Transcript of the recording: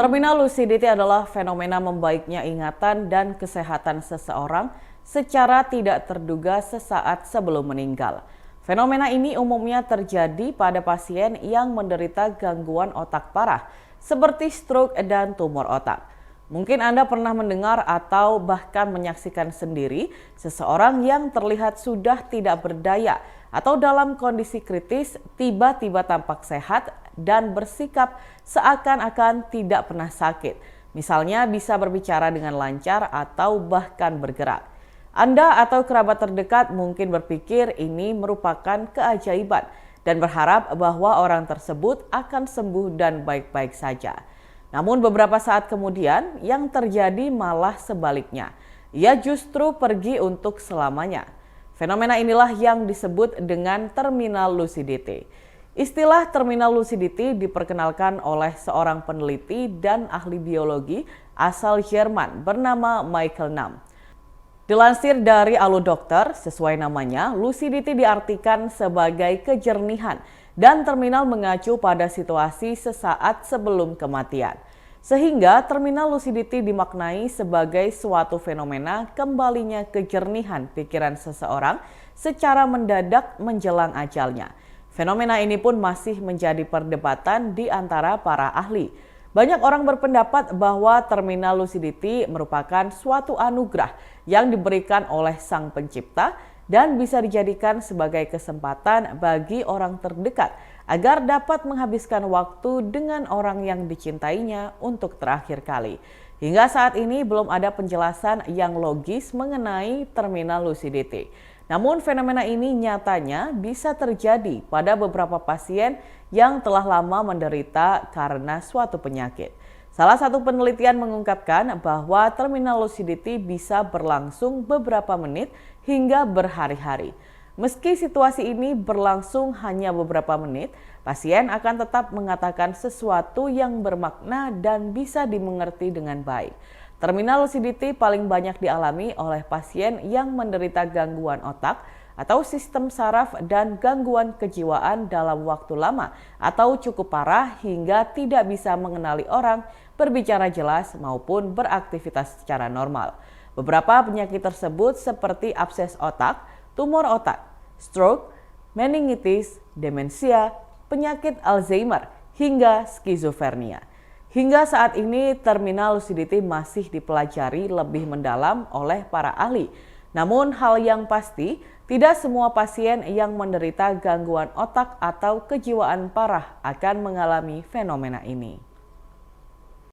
Terminal lucidity adalah fenomena membaiknya ingatan dan kesehatan seseorang secara tidak terduga sesaat sebelum meninggal. Fenomena ini umumnya terjadi pada pasien yang menderita gangguan otak parah, seperti stroke dan tumor otak. Mungkin Anda pernah mendengar atau bahkan menyaksikan sendiri seseorang yang terlihat sudah tidak berdaya atau dalam kondisi kritis tiba-tiba tampak sehat dan bersikap seakan-akan tidak pernah sakit. Misalnya bisa berbicara dengan lancar atau bahkan bergerak. Anda atau kerabat terdekat mungkin berpikir ini merupakan keajaiban dan berharap bahwa orang tersebut akan sembuh dan baik-baik saja. Namun beberapa saat kemudian yang terjadi malah sebaliknya. Ia justru pergi untuk selamanya. Fenomena inilah yang disebut dengan terminal lucidity. Istilah terminal lucidity diperkenalkan oleh seorang peneliti dan ahli biologi asal Jerman bernama Michael Nahm. Dilansir dari Aludokter, sesuai namanya, lucidity diartikan sebagai kejernihan dan terminal mengacu pada situasi sesaat sebelum kematian. Sehingga terminal lucidity dimaknai sebagai suatu fenomena kembalinya kejernihan pikiran seseorang secara mendadak menjelang ajalnya. Fenomena ini pun masih menjadi perdebatan di antara para ahli. Banyak orang berpendapat bahwa terminal lucidity merupakan suatu anugerah yang diberikan oleh Sang Pencipta dan bisa dijadikan sebagai kesempatan bagi orang terdekat agar dapat menghabiskan waktu dengan orang yang dicintainya untuk terakhir kali. Hingga saat ini belum ada penjelasan yang logis mengenai terminal lucidity. Namun fenomena ini nyatanya bisa terjadi pada beberapa pasien yang telah lama menderita karena suatu penyakit. Salah satu penelitian mengungkapkan bahwa terminal lucidity bisa berlangsung beberapa menit hingga berhari-hari. Meski situasi ini berlangsung hanya beberapa menit, pasien akan tetap mengatakan sesuatu yang bermakna dan bisa dimengerti dengan baik. Terminal lucidity paling banyak dialami oleh pasien yang menderita gangguan otak atau sistem saraf dan gangguan kejiwaan dalam waktu lama atau cukup parah hingga tidak bisa mengenali orang, berbicara jelas maupun beraktivitas secara normal. Beberapa penyakit tersebut seperti abses otak, tumor otak, stroke, meningitis, demensia, penyakit Alzheimer, hingga skizofrenia. Hingga saat ini terminal lucidity masih dipelajari lebih mendalam oleh para ahli. Namun hal yang pasti, tidak semua pasien yang menderita gangguan otak atau kejiwaan parah akan mengalami fenomena ini.